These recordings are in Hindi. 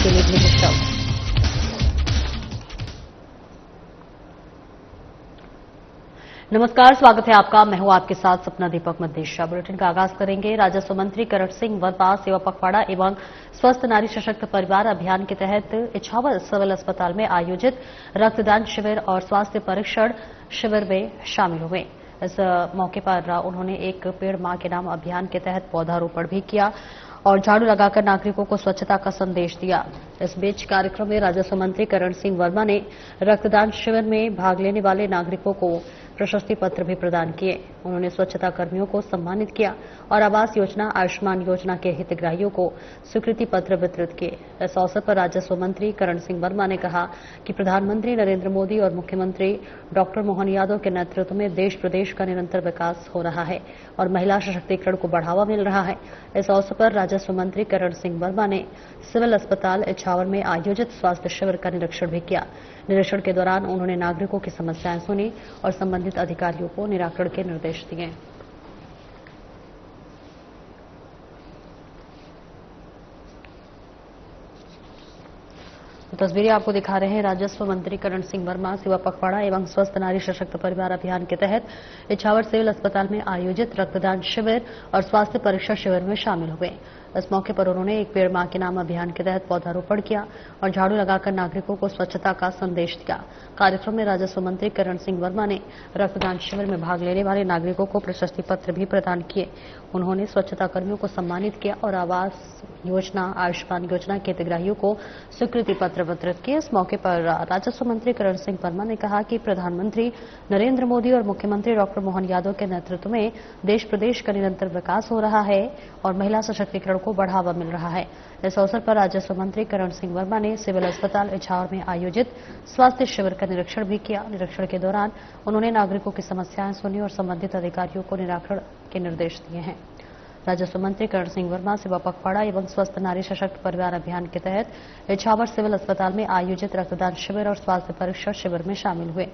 पीलीभीत शव। नमस्कार, स्वागत है आपका। मैं हूं आपके साथ सपना दीपक मदेशा। बुलेटिन का आगाज करेंगे। राजस्व मंत्री करण सिंह वर्मा सेवा पखवाड़ा एवं स्वस्थ नारी सशक्त परिवार अभियान के तहत इछावर सिविल अस्पताल में आयोजित रक्तदान शिविर और स्वास्थ्य परीक्षण शिविर में शामिल हुए। इस मौके पर उन्होंने एक पेड़ मां के नाम अभियान के तहत पौधारोपण भी किया और झाड़ू लगाकर नागरिकों को स्वच्छता का संदेश दिया। इस बीच कार्यक्रम में राजस्व मंत्री करण सिंह वर्मा ने रक्तदान शिविर में भाग लेने वाले नागरिकों को प्रशस्ति पत्र भी प्रदान किए। उन्होंने स्वच्छता कर्मियों को सम्मानित किया और आवास योजना, आयुष्मान योजना के हितग्राहियों को स्वीकृति पत्र वितरित किए। इस अवसर पर राजस्व मंत्री करण सिंह वर्मा ने कहा कि प्रधानमंत्री नरेंद्र मोदी और मुख्यमंत्री डॉक्टर मोहन यादव के नेतृत्व में देश प्रदेश का निरंतर विकास हो रहा है और महिला सशक्तिकरण को बढ़ावा मिल रहा है। इस अवसर पर राजस्व मंत्री करण सिंह वर्मा ने सिविल अस्पताल इछावर में आयोजित स्वास्थ्य शिविर का निरीक्षण भी किया। निरीक्षण के दौरान उन्होंने नागरिकों की समस्याएं सुनी और संबंधित अधिकारियों को निराकरण के निर्देश दिए। तस्वीरें आपको दिखा रहे हैं। राजस्व मंत्री करण सिंह वर्मा सेवा पखवाड़ा एवं स्वस्थ नारी सशक्त परिवार अभियान के तहत इछावर सिविल अस्पताल में आयोजित रक्तदान शिविर और स्वास्थ्य परीक्षण शिविर में शामिल हुए। इस मौके पर उन्होंने एक पेड़ मां के नाम अभियान के तहत पौधारोपण किया और झाड़ू लगाकर नागरिकों को स्वच्छता का संदेश दिया। कार्यक्रम में राजस्व मंत्री करण सिंह वर्मा ने रक्तदान शिविर में भाग लेने वाले नागरिकों को प्रशस्ति पत्र भी प्रदान किए। उन्होंने स्वच्छता कर्मियों को सम्मानित किया और आवास योजना, आयुष्मान योजना के हितग्राहियों को स्वीकृति पत्र वितरित किए। इस मौके पर राजस्व मंत्री करण सिंह वर्मा ने कहा कि प्रधानमंत्री नरेंद्र मोदी और मुख्यमंत्री डॉक्टर मोहन यादव के नेतृत्व में देश प्रदेश का निरंतर विकास हो रहा है और महिला सशक्तिकरण को बढ़ावा मिल रहा है। इस अवसर पर राजस्व मंत्री करण सिंह वर्मा ने सिविल अस्पताल इछावर में आयोजित स्वास्थ्य शिविर का निरीक्षण भी किया। निरीक्षण के दौरान उन्होंने नागरिकों की समस्याएं सुनी और संबंधित अधिकारियों को निराकरण के निर्देश दिए हैं। राजस्व मंत्री करण सिंह वर्मा सेवा पखवाड़ा एवं स्वस्थ नारी सशक्त परिवार अभियान के तहत इछावर सिविल अस्पताल में आयोजित रक्तदान शिविर और स्वास्थ्य परीक्षण शिविर में शामिल हुए।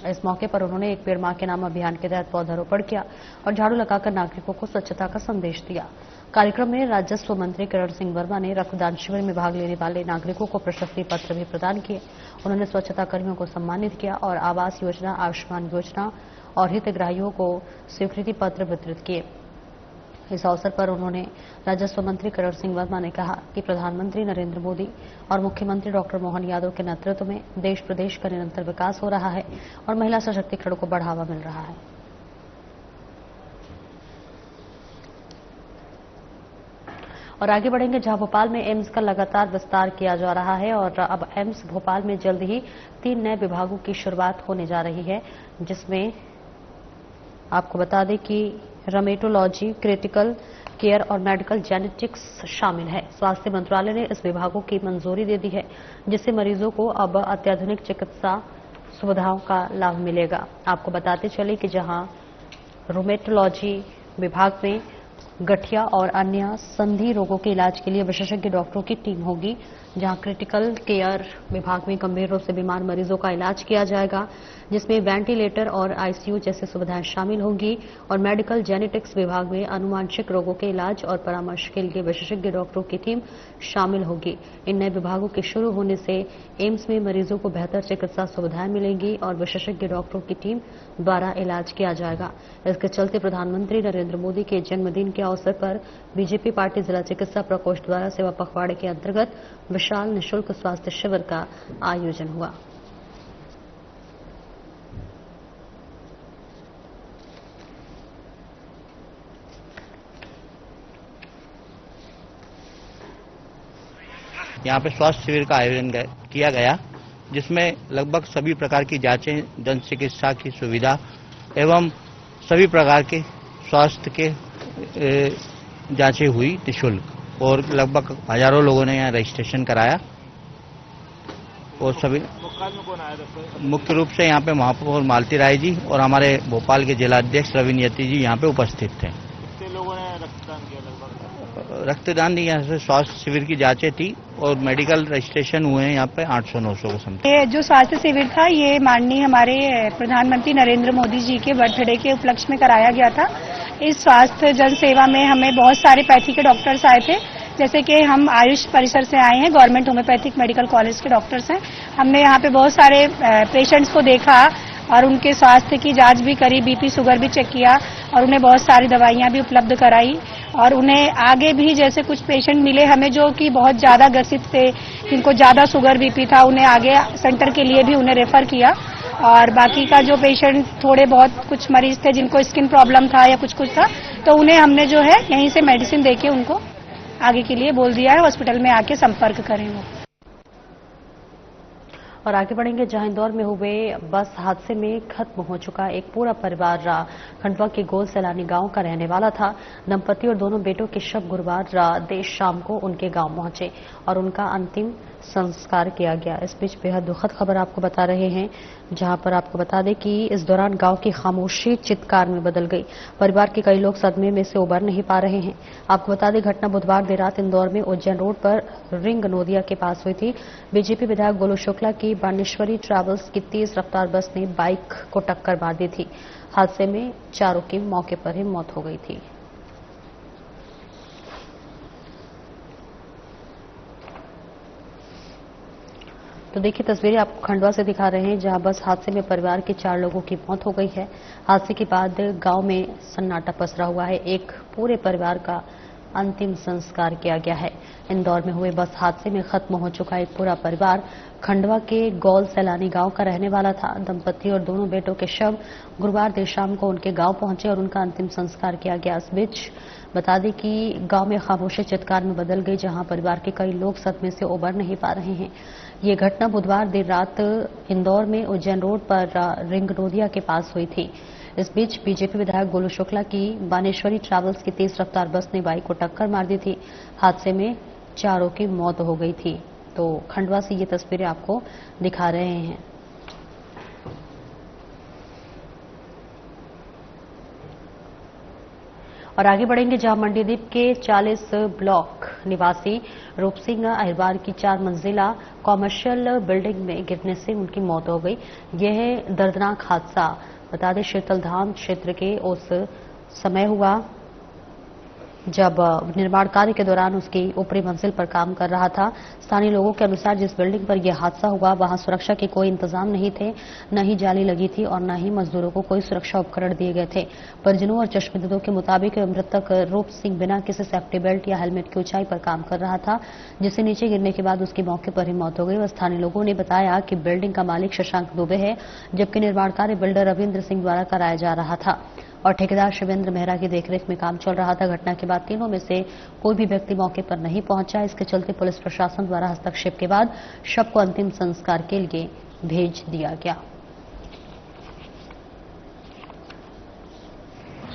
इस मौके पर उन्होंने एक पेड़ मां के नाम अभियान के तहत पौधारोपण किया और झाड़ू लगाकर नागरिकों को स्वच्छता का संदेश दिया। कार्यक्रम में राजस्व मंत्री करण सिंह वर्मा ने रक्तदान शिविर में भाग लेने वाले नागरिकों को प्रशस्ति पत्र भी प्रदान किए। उन्होंने स्वच्छता कर्मियों को सम्मानित किया और आवास योजना, आयुष्मान योजना और हितग्राहियों को स्वीकृति पत्र वितरित किए। इस अवसर पर उन्होंने राजस्व मंत्री करण सिंह वर्मा ने कहा कि प्रधानमंत्री नरेंद्र मोदी और मुख्यमंत्री डॉक्टर मोहन यादव के नेतृत्व में देश प्रदेश का निरंतर विकास हो रहा है और महिला सशक्तिकरण को बढ़ावा मिल रहा है। और आगे बढ़ेंगे, जहां भोपाल में एम्स का लगातार विस्तार किया जा रहा है और अब एम्स भोपाल में जल्द ही 3 नए विभागों की शुरुआत होने जा रही है, जिसमें आपको बता दें कि रमेटोलॉजी, क्रिटिकल केयर और मेडिकल जेनेटिक्स शामिल है। स्वास्थ्य मंत्रालय ने इस विभागों की मंजूरी दे दी है, जिससे मरीजों को अब अत्याधुनिक चिकित्सा सुविधाओं का लाभ मिलेगा। आपको बताते चले कि जहां रोमेटोलॉजी विभाग में गठिया और अन्य संधि रोगों के इलाज के लिए विशेषज्ञ डॉक्टरों की टीम होगी, जहां क्रिटिकल केयर विभाग में गंभीर रूप से बीमार मरीजों का इलाज किया जाएगा, जिसमें वेंटिलेटर और आईसीयू जैसी सुविधाएं शामिल होंगी और मेडिकल जेनेटिक्स विभाग में आनुवांशिक रोगों के इलाज और परामर्श के लिए विशेषज्ञ डॉक्टरों की टीम शामिल होगी। इन नए विभागों के शुरू होने से एम्स में मरीजों को बेहतर चिकित्सा सुविधाएं मिलेंगी और विशेषज्ञ डॉक्टरों की टीम द्वारा इलाज किया जाएगा। इसके चलते प्रधानमंत्री नरेंद्र मोदी के जन्मदिन के अवसर पर बीजेपी पार्टी जिला चिकित्सा प्रकोष्ठ द्वारा सेवा पखवाड़े के अंतर्गत विशाल निःशुल्क स्वास्थ्य शिविर का आयोजन हुआ। यहाँ पे स्वास्थ्य शिविर का आयोजन किया गया, जिसमें लगभग सभी प्रकार की जांचें, दंत चिकित्सा की सुविधा एवं सभी प्रकार के स्वास्थ्य के जांचें हुई निःशुल्क और लगभग हजारों लोगों ने यहाँ रजिस्ट्रेशन कराया। और सभी मुख्य रूप से यहाँ पे महापौर मालती राय जी और हमारे भोपाल के जिलाध्यक्ष रवीन यति जी यहाँ पे उपस्थित थे। लोगों ने रक्तदान किया? रक्तदान नहीं, यहाँ से स्वास्थ्य शिविर की जांचें थी और मेडिकल रजिस्ट्रेशन हुए हैं यहाँ पे 800-900 को समझ। ये जो स्वास्थ्य शिविर था ये माननीय हमारे प्रधानमंत्री नरेंद्र मोदी जी के बर्थडे के उपलक्ष्य में कराया गया था। इस स्वास्थ्य जन सेवा में हमें बहुत सारे पैथी के डॉक्टर्स आए थे, जैसे कि हम आयुष परिसर से आए हैं, गवर्नमेंट होम्योपैथिक मेडिकल कॉलेज के डॉक्टर्स हैं। हमने यहाँ पे बहुत सारे पेशेंट्स को देखा और उनके स्वास्थ्य की जांच भी करी, बीपी शुगर भी चेक किया और उन्हें बहुत सारी दवाइयां भी उपलब्ध कराई। और उन्हें आगे भी जैसे कुछ पेशेंट मिले हमें जो कि बहुत ज्यादा ग्रसित थे, जिनको ज्यादा शुगर बीपी था, उन्हें आगे सेंटर के लिए भी उन्हें रेफर किया। और बाकी का जो पेशेंट थोड़े बहुत कुछ मरीज थे जिनको स्किन प्रॉब्लम था या कुछ था, तो उन्हें हमने जो है यहीं से मेडिसिन देके उनको आगे के लिए बोल दिया है, हॉस्पिटल में आके संपर्क करें वो। और आगे बढ़ेंगे जहां इंदौर में हुए बस हादसे में खत्म हो चुका एक पूरा परिवार खंडवा के गोल सैलानी गांव का रहने वाला था। दंपति और दोनों बेटों के शव गुरुवार देर शाम को उनके गांव पहुंचे और उनका अंतिम संस्कार किया गया। इस बीच बेहद दुखद खबर आपको बता रहे हैं, जहां पर आपको बता दें कि इस दौरान गांव की खामोशी चित्कार में बदल गई। परिवार के कई लोग सदमे में से उबर नहीं पा रहे हैं। आपको बता दें घटना बुधवार देर रात इंदौर में उज्जैन रोड पर रिंग नोदिया के पास हुई थी। बीजेपी विधायक गोलू शुक्ला की बानेश्वरी ट्रैवल्स की तेज रफ्तार बस ने बाइक को टक्कर मार दी थी। हादसे में चारों की मौके पर ही मौत हो गई थी। तो देखिए तस्वीरें आपको खंडवा से दिखा रहे हैं, जहां बस हादसे में परिवार के 4 लोगों की मौत हो गई है। हादसे के बाद गांव में सन्नाटा पसरा हुआ है। एक पूरे परिवार का अंतिम संस्कार किया गया है। इंदौर में हुए बस हादसे में खत्म हो चुका एक पूरा परिवार खंडवा के गौल सैलानी गांव का रहने वाला था। दंपति और दोनों बेटों के शव गुरुवार देर शाम को उनके गांव पहुंचे और उनका अंतिम संस्कार किया गया। इस बीच बता दें कि गांव में खामोशी चित्कार में बदल गई, जहां परिवार के कई लोग सदमे से उबर नहीं पा रहे हैं। ये घटना बुधवार देर रात इंदौर में उज्जैन रोड पर रिंग नोदिया के पास हुई थी। इस बीच बीजेपी विधायक गोलू शुक्ला की बानेश्वरी ट्रैवल्स की तेज रफ्तार बस ने बाइक को टक्कर मार दी थी। हादसे में चारों की मौत हो गई थी। तो खंडवा से ये तस्वीरें आपको दिखा रहे हैं। और आगे बढ़ेंगे जहां मंडीदीप के 40 ब्लॉक निवासी रूप सिंह अहिरवार की 4 मंजिला कॉमर्शियल बिल्डिंग में गिरने से उनकी मौत हो गई। यह दर्दनाक हादसा बता दें शीतलधाम क्षेत्र के उस समय हुआ जब निर्माण कार्य के दौरान उसकी ऊपरी मंजिल पर काम कर रहा था। स्थानीय लोगों के अनुसार जिस बिल्डिंग पर यह हादसा हुआ वहां सुरक्षा के कोई इंतजाम नहीं थे, न ही जाली लगी थी और न ही मजदूरों को कोई सुरक्षा उपकरण दिए गए थे। परिजनों और चश्मदीदों के मुताबिक मृतक रूप सिंह बिना किसी सेफ्टी बेल्ट या हेलमेट की ऊंचाई पर काम कर रहा था, जिससे नीचे गिरने के बाद उसकी मौके पर ही मौत हो गई। स्थानीय लोगों ने बताया कि बिल्डिंग का मालिक शशांक दुबे है, जबकि निर्माण कार्य बिल्डर रविन्द्र सिंह द्वारा कराया जा रहा था और ठेकेदार शिवेंद्र मेहरा की देखरेख में काम चल रहा था। घटना के बाद तीनों में से कोई भी व्यक्ति मौके पर नहीं पहुंचा। इसके चलते पुलिस प्रशासन द्वारा हस्तक्षेप के बाद शव को अंतिम संस्कार के लिए भेज दिया गया।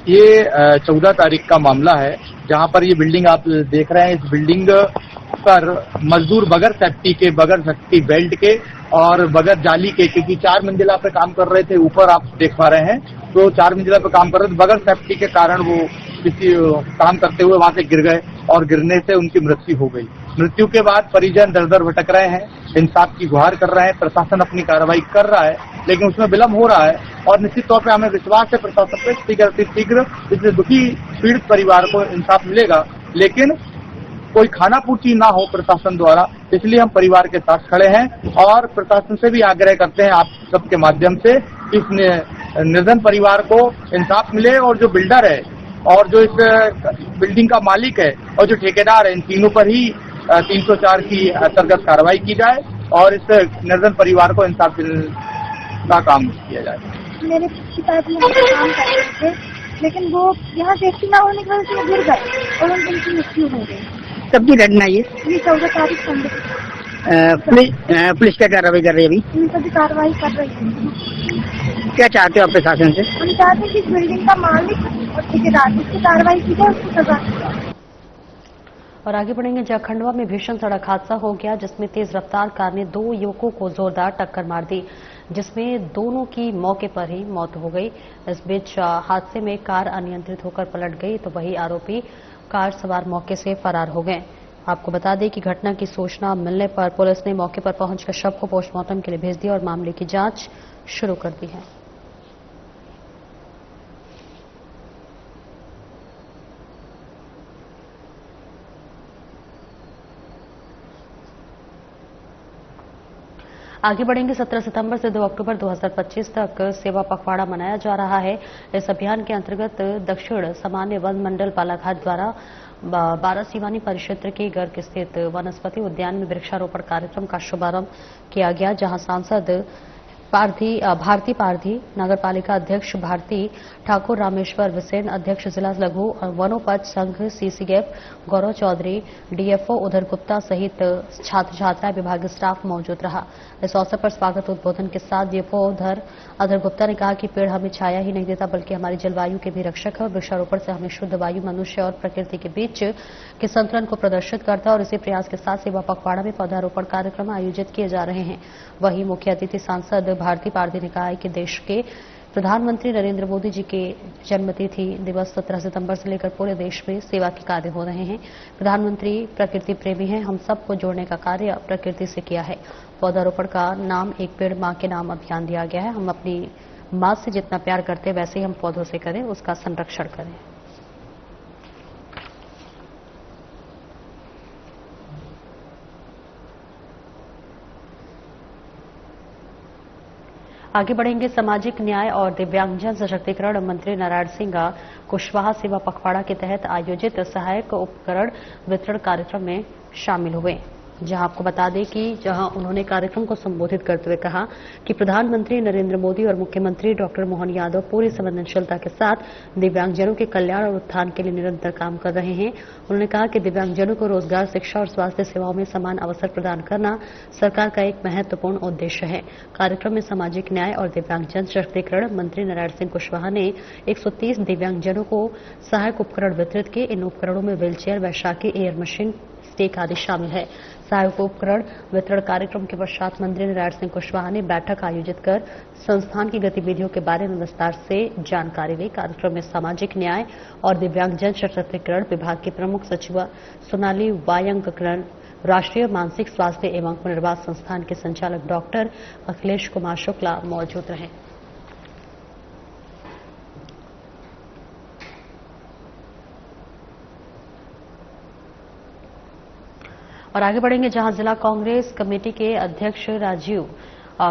ये 14 तारीख का मामला है, जहां पर ये बिल्डिंग आप देख रहे हैं। इस बिल्डिंग पर मजदूर बगैर सेफ्टी बेल्ट के और बगैर जाली के, क्योंकि 4 मंजिला पे काम कर रहे थे, ऊपर आप देख पा रहे हैं, तो 4 मंजिला पे काम कर रहे थे, बगैर सेफ्टी के कारण वो किसी काम करते हुए वहां से गिर गए और गिरने से उनकी मृत्यु हो गई। मृत्यु के बाद परिजन दर दर भटक रहे हैं, इंसाफ की गुहार कर रहे हैं। प्रशासन अपनी कार्रवाई कर रहा है, लेकिन उसमें विलंब हो रहा है और निश्चित तौर पर हमें विश्वास है प्रशासन पे शीघ्र इस दुखी पीड़ित परिवार को इंसाफ मिलेगा, लेकिन कोई खाना पूर्ति ना हो प्रशासन द्वारा। इसलिए हम परिवार के साथ खड़े हैं और प्रशासन से भी आग्रह करते हैं आप सबके माध्यम से इस निर्धन परिवार को इंसाफ मिले और जो बिल्डर है और जो इस बिल्डिंग का मालिक है और जो ठेकेदार है, इन तीनों पर ही 304 की अंतर्गत कार्रवाई की जाए और इस निर्धन परिवार को इंसाफ का काम किया जाए। मेरे पिताजी काम कर रहे थे, लेकिन वो यहाँ सेफ्टी ना होने की वजह से गिर गए और उनकी मृत्यु हो गई। कब की घटना ये 14 तारीख संडे। पुलिस क्या कार्रवाई कर रही है अभी? पुलिस अभी कार्रवाई कर रही है। क्या चाहते हो आप प्रशासन से? हम चाहते हैं कि इस बिल्डिंग का मालिक और ठेकेदार इसकी कार्रवाई की जाए, उसको सजा दी जाए। और आगे बढ़ेंगे जहां खंडवा में भीषण सड़क हादसा हो गया, जिसमें तेज रफ्तार कार ने 2 युवकों को जोरदार टक्कर मार दी, जिसमें दोनों की मौके पर ही मौत हो गई। इस बीच हादसे में कार अनियंत्रित होकर पलट गई, तो वही आरोपी कार सवार मौके से फरार हो गए। आपको बता दें कि घटना की सूचना मिलने पर पुलिस ने मौके पर पहुंचकर शव को पोस्टमार्टम के लिए भेज दिया और मामले की जांच शुरू कर दी है। आगे बढ़ेंगे। 17 सितंबर से 2 अक्टूबर 2025 तक सेवा पखवाड़ा मनाया जा रहा है। इस अभियान के अंतर्गत दक्षिण सामान्य वन मंडल बालाघाट द्वारा 12 सीवानी परिक्षेत्र के गर्ग स्थित वनस्पति उद्यान में वृक्षारोपण कार्यक्रम का शुभारंभ किया गया, जहां सांसद भारती पारधी, नगर पालिका अध्यक्ष भारती ठाकुर, रामेश्वर विसेन, अध्यक्ष जिला लघु और वनोपज संघ सीसीएफ गौरव चौधरी, डीएफओ उधर गुप्ता सहित छात्र छात्राएं, विभागीय स्टाफ मौजूद रहा। इस अवसर पर स्वागत उद्बोधन के साथ डीएफओ अधर गुप्ता ने कहा कि पेड़ हमें छाया ही नहीं देता बल्कि हमारी जलवायु के भी रक्षक है और वृक्षारोपण से हमें शुद्ध वायु, मनुष्य और प्रकृति के बीच के संतुलन को प्रदर्शित करता है और इसी प्रयास के साथ सेवा पखवाड़ा में पौधारोपण कार्यक्रम आयोजित किए जा रहे हैं। वहीं मुख्य अतिथि सांसद भारती पारधी ने कहा है कि देश के प्रधानमंत्री नरेंद्र मोदी जी के जन्मतिथि दिवस 17 सितंबर से लेकर पूरे देश में सेवा के कार्य हो रहे हैं। प्रधानमंत्री प्रकृति प्रेमी हैं, हम सबको जोड़ने का कार्य प्रकृति से किया है। पौधारोपण का नाम एक पेड़ मां के नाम अभियान दिया गया है। हम अपनी मां से जितना प्यार करते हैं वैसे ही हम पौधों से करें, उसका संरक्षण करें। आगे बढ़ेंगे। सामाजिक न्याय और दिव्यांगजन सशक्तिकरण मंत्री नारायण सिंह कुशवाहा सेवा पखवाड़ा के तहत आयोजित सहायक उपकरण वितरण कार्यक्रम में शामिल हुए, जहां आपको बता दें कि उन्होंने कार्यक्रम को संबोधित करते हुए कहा कि प्रधानमंत्री नरेंद्र मोदी और मुख्यमंत्री डॉक्टर मोहन यादव पूरी संवेदनशीलता के साथ दिव्यांगजनों के कल्याण और उत्थान के लिए निरंतर काम कर रहे हैं। उन्होंने कहा कि दिव्यांगजनों को रोजगार, शिक्षा और स्वास्थ्य सेवाओं में समान अवसर प्रदान करना सरकार का एक महत्वपूर्ण उद्देश्य है। कार्यक्रम में सामाजिक न्याय और दिव्यांगजन सशक्तिकरण मंत्री नारायण सिंह कुशवाहा ने 130 दिव्यांगजनों को सहायक उपकरण वितरित किए। इन उपकरणों में व्हीलचेयर, वैशाखी, एयर मशीन, स्टेक आदि शामिल है। सहायक उपकरण वितरण कार्यक्रम के पश्चात मंत्री नारायण सिंह कुशवाहा ने बैठक आयोजित कर संस्थान की गतिविधियों के बारे में विस्तार से जानकारी दी। कार्यक्रम में सामाजिक न्याय और दिव्यांगजन सशक्तिकरण विभाग की प्रमुख सचिव सोनाली वायंकरण, राष्ट्रीय मानसिक स्वास्थ्य एवं पुनर्वास संस्थान के संचालक डॉक्टर अखिलेश कुमार शुक्ला मौजूद रहे। और आगे बढ़ेंगे, जहां जिला कांग्रेस कमेटी के अध्यक्ष राजीव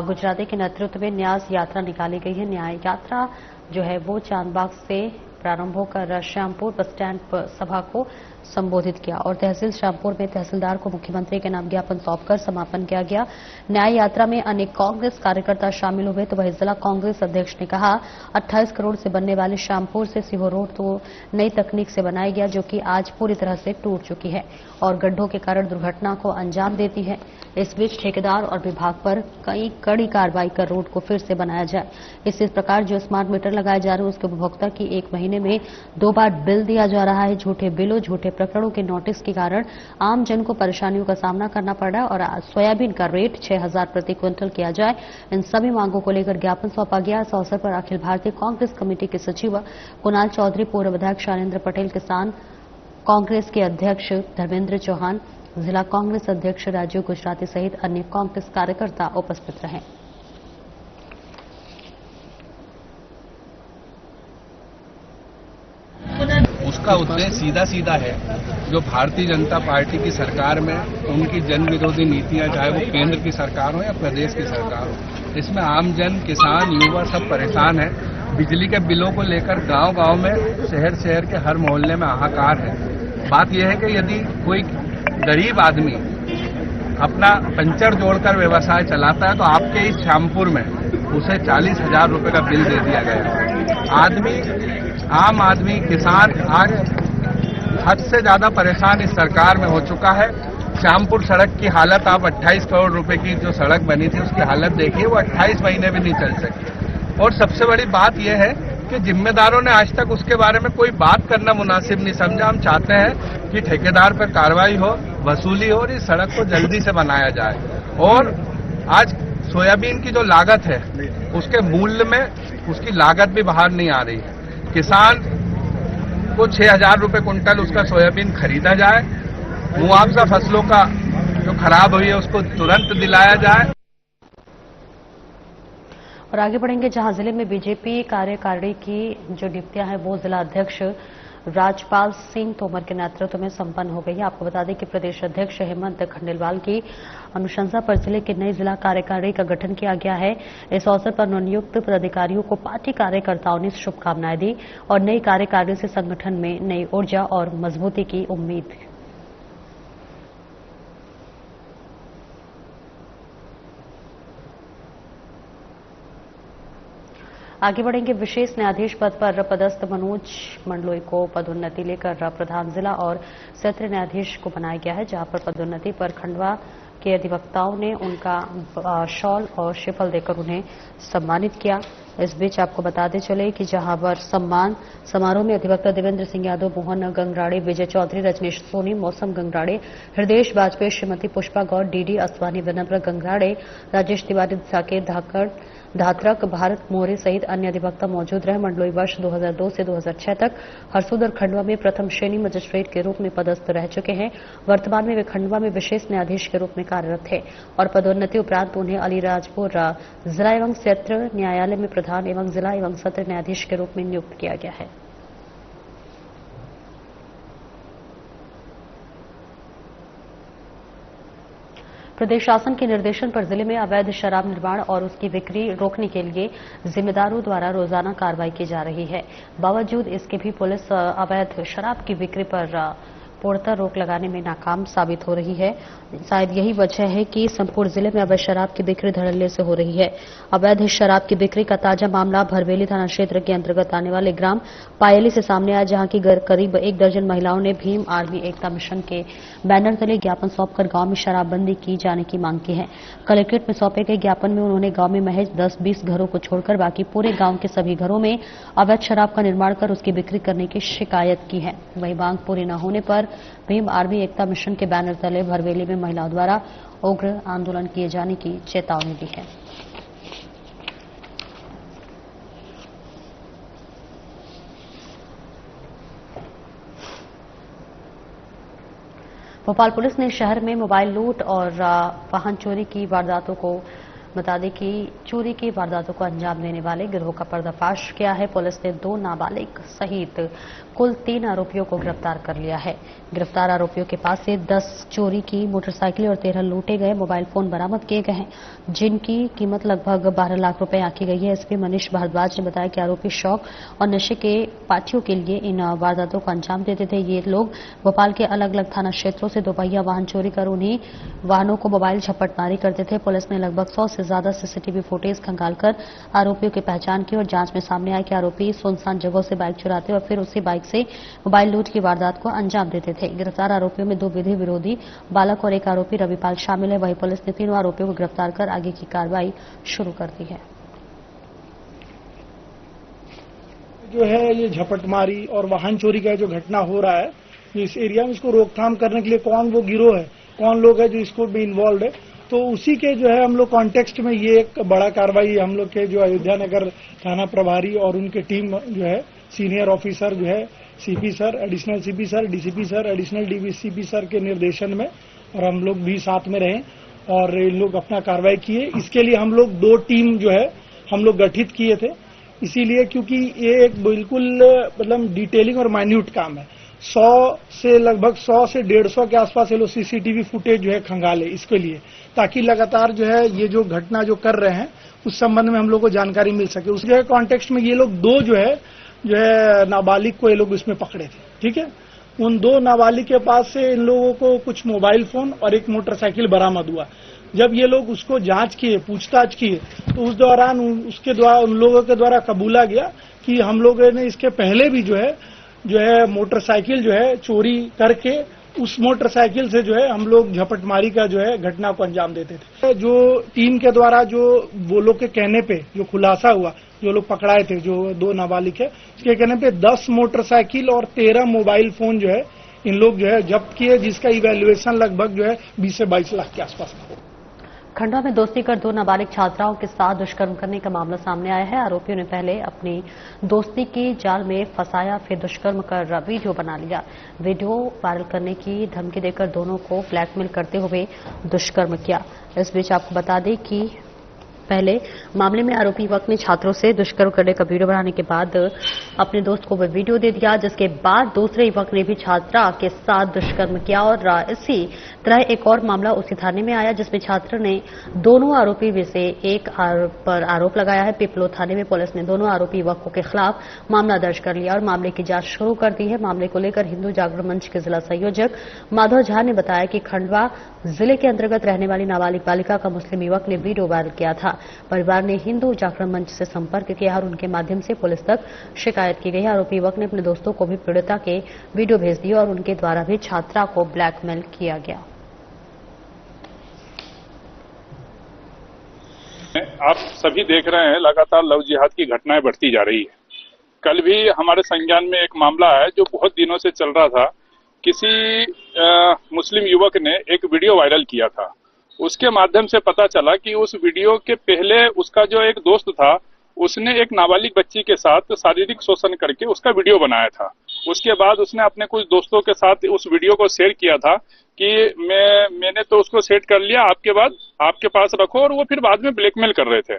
गुजराती के नेतृत्व में न्यास यात्रा निकाली गई है। न्याय यात्रा जो है वो चांदबाग से प्रारंभ होकर श्यामपुर बस स्टैंड पर सभा को संबोधित किया और तहसील श्यामपुर में तहसीलदार को मुख्यमंत्री के नाम ज्ञापन सौंपकर समापन किया गया। न्याय यात्रा में अनेक कांग्रेस कार्यकर्ता शामिल हुए तो वही जिला कांग्रेस अध्यक्ष ने कहा 28 करोड़ से बनने वाले श्यामपुर से सीहोर रोड तो नई तकनीक से बनाया गया, जो कि आज पूरी तरह से टूट चुकी है और गड्ढों के कारण दुर्घटना को अंजाम देती है। इस बीच ठेकेदार और विभाग पर कई कड़ी कार्रवाई कर रोड को फिर से बनाया जाए। इसी प्रकार जो स्मार्ट मीटर लगाए जा रहे हैं उसके उपभोक्ता की 1 महीने में 2 बार बिल दिया जा रहा है। झूठे बिलों, झूठे प्रकरणों के नोटिस के कारण आम जन को परेशानियों का सामना करना पड़ रहा है और सोयाबीन का रेट 6,000 प्रति क्विंटल किया जाए। इन सभी मांगों को लेकर ज्ञापन सौंपा गया। इस अवसर पर अखिल भारतीय कांग्रेस कमेटी के सचिव कुणाल चौधरी, पूर्व विधायक शानेन्द्र पटेल, किसान कांग्रेस के अध्यक्ष धर्मेंद्र चौहान, जिला कांग्रेस अध्यक्ष राजीव गुजराती सहित अन्य कांग्रेस कार्यकर्ता उपस्थित रहे। उसका उद्देश्य सीधा है, जो भारतीय जनता पार्टी की सरकार में उनकी जन विरोधी नीतियां, चाहे वो केंद्र की सरकार हो या प्रदेश की सरकार हो, इसमें आम जन, किसान, युवा सब परेशान है। बिजली के बिलों को लेकर गांव-गांव में, शहर के हर मोहल्ले में हाहाकार है। बात यह है कि यदि कोई गरीब आदमी अपना पंचर जोड़कर व्यवसाय चलाता है तो आपके इस श्यामपुर में उसे 40,000 रुपए का बिल दे दिया गया। आम आदमी, किसान आज हद से ज्यादा परेशान इस सरकार में हो चुका है। श्यामपुर सड़क की हालत, आप 28 करोड़ रुपए की जो सड़क बनी थी उसकी हालत देखिए, वो 28 महीने भी नहीं चल सकी। और सबसे बड़ी बात यह है कि जिम्मेदारों ने आज तक उसके बारे में कोई बात करना मुनासिब नहीं समझा। हम चाहते हैं कि ठेकेदार पर कार्रवाई हो, वसूली हो और इस सड़क को जल्दी से बनाया जाए। और आज सोयाबीन की जो लागत है उसके मूल्य में उसकी लागत भी बाहर नहीं आ रही है। किसान को 6,000 रुपए कुंटल उसका सोयाबीन खरीदा जाए। मुआवजा फसलों का जो खराब हुई है उसको तुरंत दिलाया जाए। और आगे बढ़ेंगे, जहां जिले में बीजेपी कार्यकारिणी की जो नियुक्तियां हैं वो जिला अध्यक्ष राजपाल सिंह तोमर के नेतृत्व में संपन्न हो गई है। आपको बता दें कि प्रदेश अध्यक्ष हेमंत खंडेलवाल की अनुशंसा पर जिले के नई जिला कार्यकारिणी का गठन किया गया है। इस अवसर पर नवनियुक्त पदाधिकारियों को पार्टी कार्यकर्ताओं ने शुभकामनाएं दी और नई कार्यकारिणी से संगठन में नई ऊर्जा और मजबूती की उम्मीद। आगे बढ़ेंगे। विशेष न्यायाधीश पद पर पदस्थ मनोज मंडलोई को पदोन्नति लेकर प्रधान जिला और सत्र न्यायाधीश को बनाया गया है, जहां पर पदोन्नति पर खंडवा के अधिवक्ताओं ने उनका शॉल और शिफल देकर उन्हें सम्मानित किया। इस बीच आपको बताते चले कि जहां पर सम्मान समारोह में अधिवक्ता देवेंद्र सिंह यादव, मोहन गंगराड़े, विजय चौधरी, रजनीश सोनी, मौसम गंगराड़े, हृदयेश वाजपेयी, श्रीमती पुष्पा गौड़, डीडी असवानी, विनम्र गंगराड़े, राजेश तिवारी, साकेत धात्रक, भारत मोरे सहित अन्य अधिवक्ता मौजूद रहे। मंडलोई वर्ष 2002 से 2006 तक हरसूद और खंडवा में प्रथम श्रेणी मजिस्ट्रेट के रूप में पदस्थ रह चुके हैं। वर्तमान में वे खंडवा में विशेष न्यायाधीश के रूप में कार्यरत थे और पदोन्नति उपरांत उन्हें अलीराजपुर जिला एवं सत्र न्यायालय में प्रधान एवं जिला एवं सत्र न्यायाधीश के रूप में नियुक्त किया गया है। प्रदेश शासन के निर्देशन पर जिले में अवैध शराब निर्माण और उसकी बिक्री रोकने के लिए जिम्मेदारों द्वारा रोजाना कार्रवाई की जा रही है। बावजूद इसके भी पुलिस अवैध शराब की बिक्री पर पूर्णतः रोक लगाने में नाकाम साबित हो रही है। शायद यही वजह है कि संपूर्ण जिले में अवैध शराब की बिक्री धड़ल्ले से हो रही है। अवैध शराब की बिक्री का ताजा मामला भरवेली थाना क्षेत्र के अंतर्गत आने वाले ग्राम पायली से सामने आया, जहां की करीब 1 दर्जन महिलाओं ने भीम आर्मी एकता मिशन के बैनर तले ज्ञापन सौंपकर गांव में शराबबंदी की जाने की मांग की है। कलेक्ट्रेट में सौंपे गए ज्ञापन में उन्होंने गांव में महज 10-20 घरों को छोड़कर बाकी पूरे गांव के सभी घरों में अवैध शराब का निर्माण कर उसकी बिक्री करने की शिकायत की है। वही मांग पूरी न होने पर भीम आर्मी एकता मिशन के बैनर तले भरवेली में महिलाओं द्वारा उग्र आंदोलन किए जाने की चेतावनी दी है। भोपाल पुलिस ने शहर में मोबाइल लूट और वाहन चोरी की वारदातों को बता दें कि चोरी की वारदातों को अंजाम देने वाले गिरोह का पर्दाफाश किया है। पुलिस ने 2 नाबालिग सहित कुल 3 आरोपियों को गिरफ्तार कर लिया है। गिरफ्तार आरोपियों के पास से 10 चोरी की मोटरसाइकिलें और 13 लूटे गए मोबाइल फोन बरामद किए गए हैं, जिनकी कीमत लगभग 12 लाख रुपए आंकी गई है। एसपी मनीष भारद्वाज ने बताया कि आरोपी शौक और नशे के पार्टियों के लिए इन वारदातों को अंजाम देते थे। ये लोग भोपाल के अलग अलग थाना क्षेत्रों से दोपहिया वाहन चोरी कर उन्हीं वाहनों को मोबाइल झपटमारी करते थे। पुलिस ने लगभग 100 से ज्यादा सीसीटीवी फुटेज खंगालकर आरोपियों की पहचान की और जांच में सामने आया कि आरोपी सुनसान जगहों से बाइक चुराते और फिर उसी बाइक से मोबाइल लूट की वारदात को अंजाम देते थे। गिरफ्तार आरोपियों में 2 विधि विरोधी बालक और एक आरोपी रविपाल शामिल है। वहीं पुलिस ने तीनों आरोपियों को गिरफ्तार कर आगे की कार्रवाई शुरू कर दी है। जो है ये झपटमारी और वाहन चोरी का जो घटना हो रहा है, इस एरिया में इसको रोकथाम करने के लिए कौन वो गिरोह है, कौन लोग है जो इसको भी इन्वॉल्व है, तो उसी के जो है हम लोग कॉन्टेक्स्ट में ये एक बड़ा कार्रवाई हम लोग के जो अयोध्या नगर थाना प्रभारी और उनके टीम जो है सीनियर ऑफिसर जो है CP sir, additional CP sir, DCP sir, additional DCP sir के निर्देशन में और हम लोग भी साथ में रहे और इन लोग अपना कार्रवाई किए। इसके लिए हम लोग 2 टीम जो है हम लोग गठित किए थे, इसीलिए क्योंकि ये एक बिल्कुल मतलब डिटेलिंग और माइन्यूट काम है। 100 से लगभग 100 से 150 के आसपास ये लोग सीसीटीवी फुटेज जो है खंगाले इसके लिए, ताकि लगातार जो है ये जो घटना जो कर रहे हैं उस संबंध में हम लोग को जानकारी मिल सके। उसके कॉन्टेक्स्ट में ये लोग 2 जो है नाबालिग को ये लोग इसमें पकड़े थे। ठीक है, उन 2 नाबालिग के पास से इन लोगों को कुछ मोबाइल फोन और एक मोटरसाइकिल बरामद हुआ। जब ये लोग उसको जांच किए, पूछताछ किए, तो उस दौरान उसके द्वारा उन लोगों के द्वारा कबूला गया कि हम लोगों ने इसके पहले भी जो है मोटरसाइकिल जो है चोरी करके उस मोटरसाइकिल से जो है हम लोग झपटमारी का जो है घटना को अंजाम देते थे। जो टीम के द्वारा जो वो लोग के कहने पे जो खुलासा हुआ, जो लोग पकड़ाए थे जो 2 नाबालिग है, उसके कहने पे 10 मोटरसाइकिल और 13 मोबाइल फोन जो है इन लोग जो है जब्त किए, जिसका इवैल्यूएशन लगभग जो है 20 से 22 लाख के आसपास था। खंडवा में दोस्ती कर 2 नाबालिग छात्राओं के साथ दुष्कर्म करने का मामला सामने आया है। आरोपियों ने पहले अपनी दोस्ती की जाल में फंसाया, फिर दुष्कर्म कर वीडियो बना लिया। वीडियो वायरल करने की धमकी देकर दोनों को ब्लैकमेल करते हुए दुष्कर्म किया। इस बीच आपको बता दें कि पहले मामले में आरोपी युवक ने छात्रों से दुष्कर्म करने का वीडियो बनाने के बाद अपने दोस्त को वह वीडियो दे दिया, जिसके बाद दूसरे युवक ने भी छात्रा के साथ दुष्कर्म किया और इसी तरह एक और मामला उसी थाने में आया, जिसमें छात्र ने दोनों आरोपी में से एक पर आरोप लगाया है। पिपलो थाने में पुलिस ने दोनों आरोपी युवकों के खिलाफ मामला दर्ज कर लिया और मामले की जांच शुरू कर दी है। मामले को लेकर हिंदू जागरण मंच के जिला संयोजक माधव झा ने बताया कि खंडवा जिले के अंतर्गत रहने वाली नाबालिग बालिका का मुस्लिम युवक ने वीडियो वायरल किया था। परिवार ने हिंदू जागरण मंच से संपर्क किया और उनके माध्यम से पुलिस तक शिकायत की गई। आरोपी युवक ने अपने दोस्तों को भी पीड़िता के वीडियो भेज दिए और उनके द्वारा भी छात्रा को ब्लैकमेल किया गया। आप सभी देख रहे हैं लगातार लव जिहाद की घटनाएं बढ़ती जा रही है। कल भी हमारे संज्ञान में एक मामला है जो बहुत दिनों से चल रहा था। किसी मुस्लिम युवक ने एक वीडियो वायरल किया था। उसके माध्यम से पता चला कि उस वीडियो के पहले उसका जो एक दोस्त था उसने एक नाबालिग बच्ची के साथ शारीरिक शोषण करके उसका वीडियो बनाया था। उसके बाद उसने अपने कुछ दोस्तों के साथ उस वीडियो को शेयर किया था कि मैंने तो उसको सेट कर लिया, आपके बाद आपके पास रखो, और वो फिर बाद में ब्लैकमेल कर रहे थे।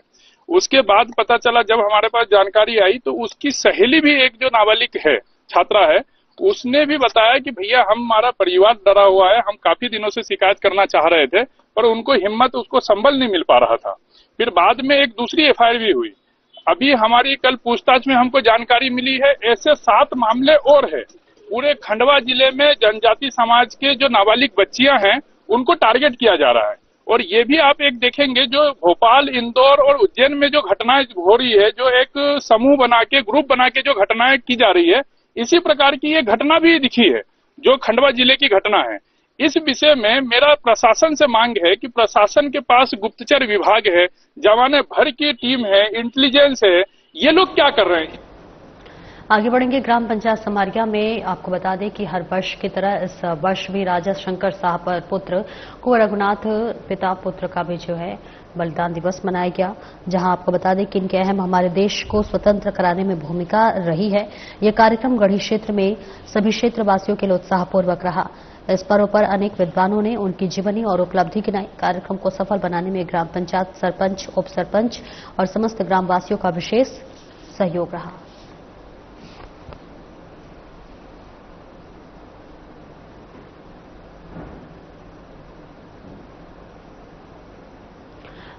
उसके बाद पता चला जब हमारे पास जानकारी आई तो उसकी सहेली भी एक जो नाबालिग है, छात्रा है, उसने भी बताया कि भैया हमारा परिवार डरा हुआ है, हम काफी दिनों से शिकायत करना चाह रहे थे पर उनको हिम्मत, उसको संबल नहीं मिल पा रहा था। फिर बाद में एक दूसरी एफआईआर भी हुई। अभी हमारी कल पूछताछ में हमको जानकारी मिली है ऐसे 7 मामले और है। पूरे खंडवा जिले में जनजाति समाज के जो नाबालिग बच्चियां हैं उनको टारगेट किया जा रहा है। और ये भी आप एक देखेंगे जो भोपाल, इंदौर और उज्जैन में जो घटनाएं हो रही है, जो एक समूह बना के, ग्रुप बना के जो घटनाएं की जा रही है, इसी प्रकार की ये घटना भी दिखी है जो खंडवा जिले की घटना है। इस विषय में मेरा प्रशासन से मांग है कि प्रशासन के पास गुप्तचर विभाग है, जमाने भर की टीम है, इंटेलिजेंस है, ये लोग क्या कर रहे हैं। आगे बढ़ेंगे। ग्राम पंचायत समारिया में आपको बता दें कि हर वर्ष की तरह इस वर्ष भी राजा शंकर साहब पर पुत्र कुंवर रघुनाथ पिता पुत्र का भी जो है बलिदान दिवस मनाया गया, जहां आपको बता दें कि इनके अहम हमारे देश को स्वतंत्र कराने में भूमिका रही है। यह कार्यक्रम गढ़ी क्षेत्र में सभी क्षेत्रवासियों के लिए उत्साहपूर्वक रहा। इस पर्व पर अनेक विद्वानों ने उनकी जीवनी और उपलब्धि गिनाई। कार्यक्रम को सफल बनाने में ग्राम पंचायत सरपंच, उप सरपंच और समस्त ग्रामवासियों का विशेष सहयोग रहा।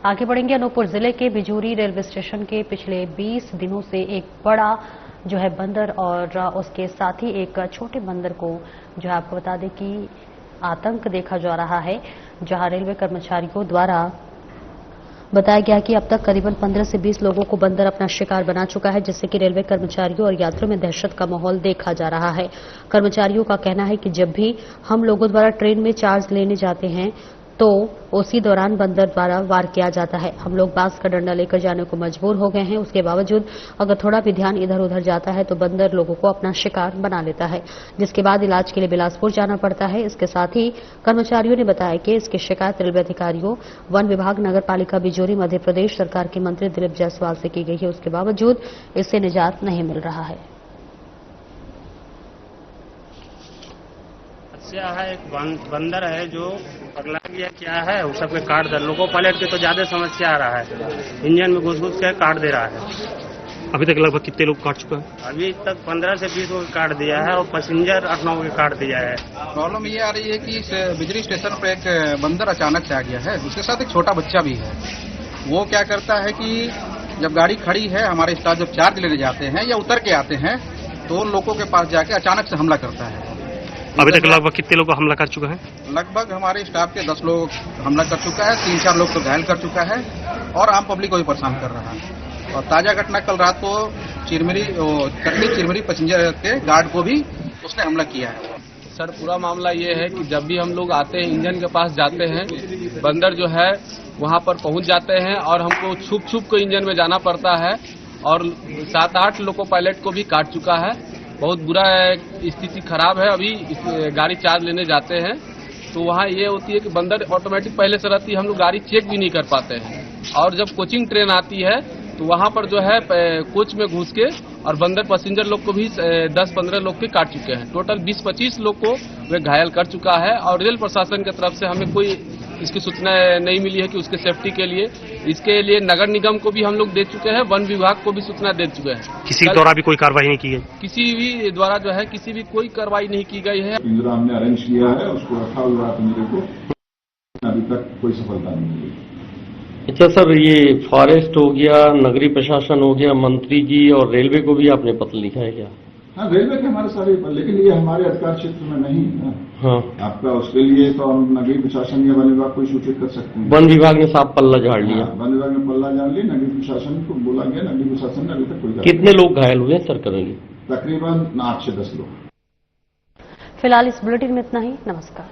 आगे बढ़ेंगे। अनूपपुर जिले के बिजूरी रेलवे स्टेशन के पिछले 20 दिनों से एक बड़ा जो है बंदर और उसके साथ ही एक छोटे बंदर को जो है आपको बता दें कि आतंक देखा जा रहा है, जहां रेलवे कर्मचारियों द्वारा बताया गया कि अब तक करीबन 15 से 20 लोगों को बंदर अपना शिकार बना चुका है, जिससे कि रेलवे कर्मचारियों और यात्रियों में दहशत का माहौल देखा जा रहा है। कर्मचारियों का कहना है कि जब भी हम लोगों द्वारा ट्रेन में चार्ज लेने जाते हैं तो उसी दौरान बंदर द्वारा वार किया जाता है। हम लोग बांस का डंडा लेकर जाने को मजबूर हो गए हैं। उसके बावजूद अगर थोड़ा भी ध्यान इधर उधर जाता है तो बंदर लोगों को अपना शिकार बना लेता है, जिसके बाद इलाज के लिए बिलासपुर जाना पड़ता है। इसके साथ ही कर्मचारियों ने बताया कि इसकी शिकायत रेलवे अधिकारियों, वन विभाग, नगर पालिका बिजोरी, मध्य प्रदेश सरकार के मंत्री दिलीप जायसवाल से की गई है। उसके बावजूद इससे निजात नहीं मिल रहा है। है एक बंदर है जो पगला गया, क्या है वो सबके काट दे। लोको पायलट के तो ज्यादा समस्या आ रहा है, इंजन में घुस के काट दे रहा है। अभी तक लगभग कितने लोग काट चुका है? अभी तक 15 से 20 को काट दिया है और पैसेंजर 8-9 के काट दिया है। प्रॉब्लम ये आ रही है कि इस बिजली स्टेशन पर एक बंदर अचानक से आ गया है, उसके साथ एक छोटा बच्चा भी है। वो क्या करता है कि जब गाड़ी खड़ी है, हमारे स्टाफ जब चार्ज लेने जाते हैं या उतर के आते हैं तो लोगों के पास जाके अचानक से हमला करता है। अभी तक लगभग कितने लोग हमला कर चुका है? लगभग हमारे स्टाफ के 10 लोग हमला कर चुका है, 3-4 लोग तो घायल कर चुका है और आम पब्लिक को भी परेशान कर रहा है। और ताजा घटना कल रात को कटनी चिरमिरी पैसेंजर के गार्ड को भी उसने हमला किया है। सर पूरा मामला ये है कि जब भी हम लोग आते हैं, इंजन के पास जाते हैं, बंदर जो है वहाँ पर पहुँच जाते हैं और हमको छुप को इंजन में जाना पड़ता है और 7-8 लोको पायलट को भी काट चुका है। बहुत बुरा स्थिति खराब है। अभी गाड़ी चार्ज लेने जाते हैं तो वहाँ ये होती है कि बंदर ऑटोमेटिक पहले से रहती है, हम लोग गाड़ी चेक भी नहीं कर पाते हैं। और जब कोचिंग ट्रेन आती है तो वहाँ पर जो है कोच में घुस के और बंदर पैसेंजर लोग को भी 10-15 लोग के काट चुके हैं। टोटल 20-25 लोग को वे घायल कर चुका है और रेल प्रशासन की तरफ से हमें कोई इसकी सूचना नहीं मिली है कि उसके सेफ्टी के लिए, इसके लिए नगर निगम को भी हम लोग दे चुके हैं, वन विभाग को भी सूचना दे चुके हैं। किसी द्वारा भी कोई कार्रवाई नहीं की गई? किसी भी द्वारा जो है किसी भी कोई कार्रवाई नहीं की गई है। पिंजरा हमने अरेंज किया है, उसको रखा हुआ है पिंजरे को, अभी तक कोई सफलता नहीं मिली। अच्छा सर, ये फॉरेस्ट हो गया, नगरीय प्रशासन हो गया, मंत्री जी और रेलवे को भी आपने पत्र लिखा है क्या? हाँ, रेलवे के हमारे सारे, लेकिन ये हमारे अधिकार क्षेत्र में नहीं है। हाँ, आपका उसके लिए तो हम नगरीय प्रशासन या वन विभाग को सूचित कर सकते हैं। वन विभाग ने साफ पल्ला झाड़ लिया। वन विभाग ने पल्ला झाड़ लिया, नगरीय प्रशासन को बोला गया, नगरीय प्रशासन ने अभी तक कोई। कितने लोग घायल हुए सर करेंगे? तकरीबन 8 से 10 लोग। फिलहाल इस बुलेटिन में इतना ही। नमस्कार।